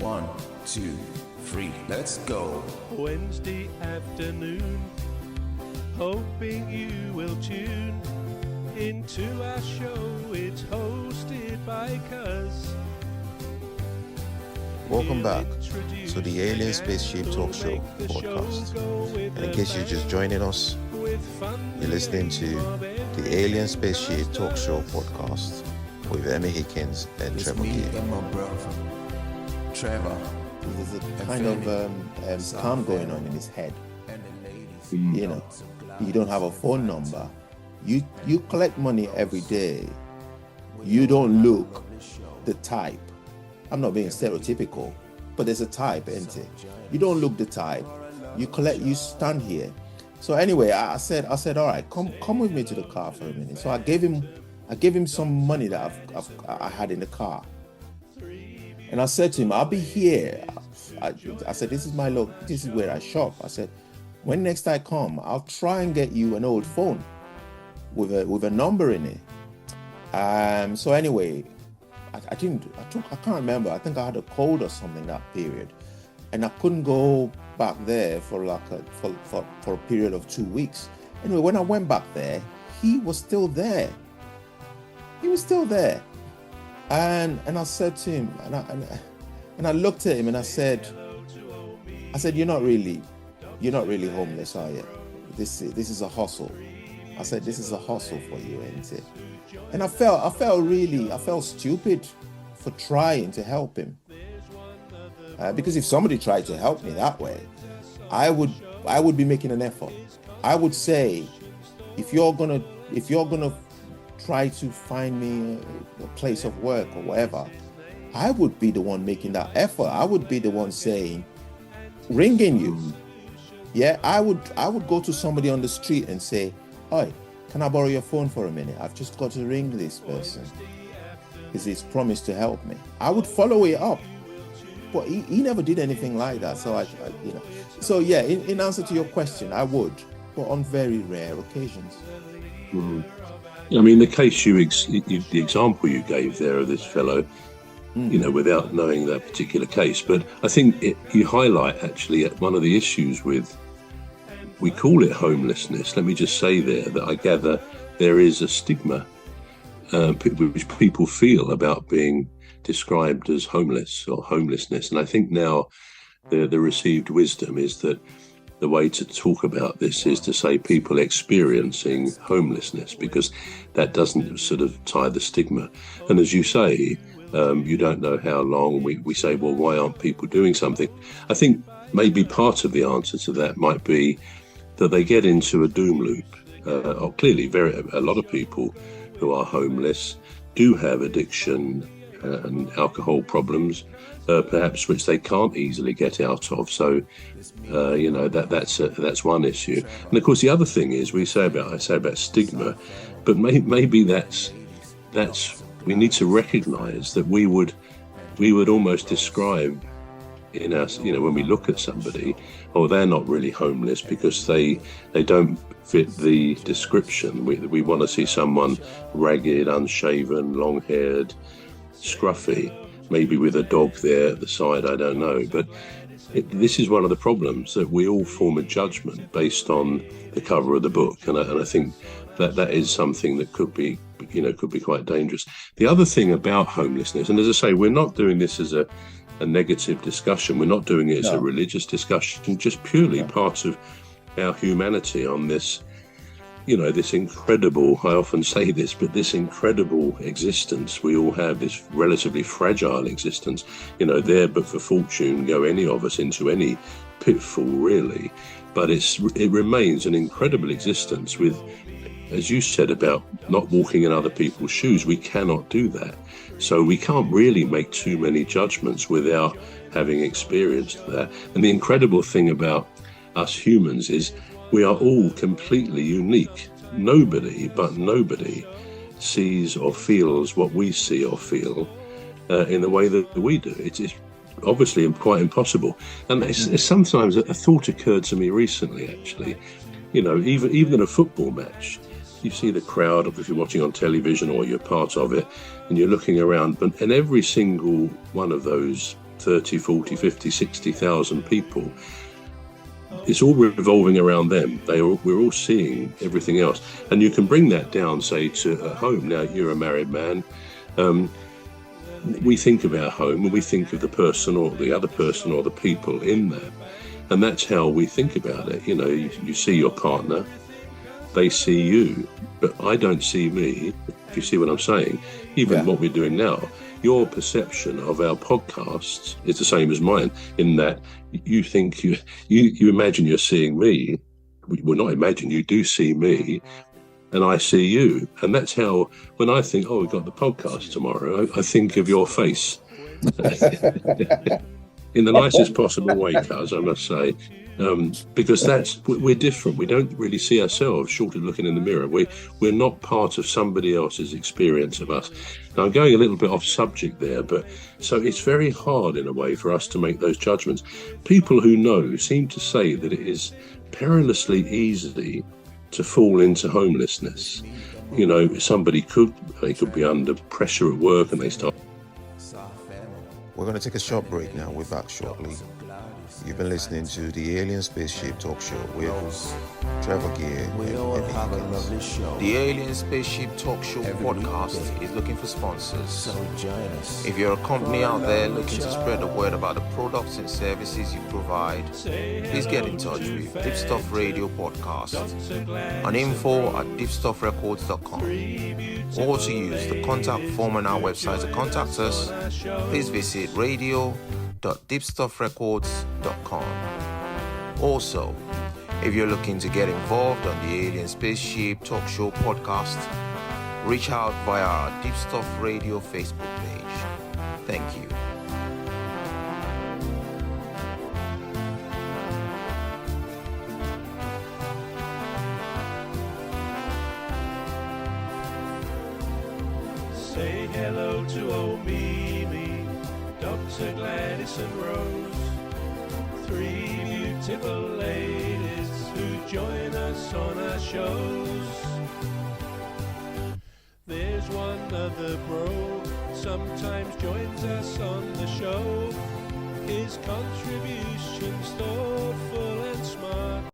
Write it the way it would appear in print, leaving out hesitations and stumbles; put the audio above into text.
1, 2, 3, let's go. Wednesday afternoon, hoping you will tune into our show. It's hosted by Cuz. Welcome back to the Alien Spaceship Talkshow podcast. And in case you're just joining us, you're listening to the Alien Spaceship Talkshow podcast with Emmy Hikins and Trevor Gear. And my brother, Trevor. There's a kind of calm going on in his head. You know, you don't have a phone number. You collect money every day. You don't look the type. I'm not being stereotypical, but there's a type, isn't it? You don't look the type. You stand here. So anyway, I said, all right, come with me to the car for a minute. So I gave him some money that I had in the car. And I said to him, I'll be here. I said, this is my look. This is where I shop. I said, when next I come, I'll try and get you an old phone with a number in it. So anyway, I can't remember. I think I had a cold or something that period, and I couldn't go back there for for a period of 2 weeks. Anyway, when I went back there, he was still there. And I said to him, and I looked at him and I said, you're not really homeless, are you? This is a hustle. I said, this is a hustle for you, isn't it? And I felt stupid for trying to help him. Because if somebody tried to help me that way, I would be making an effort. I would say, if you're gonna try to find me a place of work or whatever, I would be the one making that effort. I would be the one ringing you. Yeah, I would go to somebody on the street and say, "Hi, can I borrow your phone for a minute? I've just got to ring this person because he's promised to help me." I would follow it up, but he never did anything like that. So So yeah, in answer to your question, I would, but on very rare occasions. Mm-hmm. I mean, the case the example you gave there of this fellow, without knowing that particular case, but I think you highlight actually one of the issues with, we call it homelessness. Let me just say there that I gather there is a stigma which people feel about being described as homeless or homelessness. And I think now the received wisdom is that the way to talk about this is to say people experiencing homelessness, because that doesn't sort of tie the stigma. And as you say, you don't know how long. We say, well, why aren't people doing something? I think maybe part of the answer to that might be that they get into a doom loop. Clearly, a lot of people who are homeless do have addiction and alcohol problems, perhaps which they can't easily get out of. So, that's one issue. And of course, the other thing is I say about stigma, but maybe that's we need to recognise that we would almost describe in us, when we look at somebody, they're not really homeless because they don't fit the description. We want to see someone ragged, unshaven, long-haired, scruffy, maybe with a dog there at the side, I don't know. But this is one of the problems, that we all form a judgment based on the cover of the book, and I think that is something that could be quite dangerous. The other thing about homelessness, and as I say, we're not doing this as a negative discussion. We're not doing it as a religious discussion, just purely part of our humanity on this, this incredible, I often say this, but this incredible existence we all have, this relatively fragile existence, there but for fortune go any of us into any pitfall, really. But it remains an incredible existence with, as you said about not walking in other people's shoes, we cannot do that. So we can't really make too many judgments without having experienced that. And the incredible thing about us humans is we are all completely unique. Nobody sees or feels what we see or feel in the way that we do. It is obviously quite impossible. And it's sometimes a thought occurred to me recently, actually. Even in a football match, you see the crowd, if you're watching on television or you're part of it, and you're looking around, and every single one of those 30, 40, 50, 60,000 people. It's all revolving around them. We're all seeing everything else. And you can bring that down, say, to home. Now, you're a married man. We think about home and we think of the person or the other person or the people in that. And that's how we think about it. You know, you see your partner, they see you, but I don't see me, if you see what I'm saying. Even what we're doing now, your perception of our podcasts is the same as mine, in that you think you imagine you're seeing me. Well, not imagine, you do see me, and I see you. And that's how, when I think, oh, we've got the podcast tomorrow, I think of your face. In the nicest possible way, cuz, I must say. Because we're different. We don't really see ourselves short of looking in the mirror. We're not part of somebody else's experience of us. Now, I'm going a little bit off subject there, but so it's very hard in a way for us to make those judgments. People who know seem to say that it is perilously easy to fall into homelessness. You know, they could be under pressure at work and they start. We're going to take a short break now. We're back shortly. You've been listening to the Alien Spaceship Talk Show with Trevor Gear and Emmy Hikins. The Alien Spaceship Talk Show Podcast is looking for sponsors. If you're a company out there looking to spread the word about the products and services you provide, please get in touch with Deepstuff Radio Podcast on info@deepstuffrecords.com, or to use the contact form on our website to contact us. Please visit radio.deepstuffrecords.com. Also, if you're looking to get involved on the Alien Spaceship Talk Show Podcast, reach out via our Deepstuff Radio Facebook page. Thank you. Say hello to old Mimi, Dr. Gladys and Rose, three beautiful ladies who join us on our shows. There's one other bro, sometimes joins us on the show. His contribution's thoughtful and smart.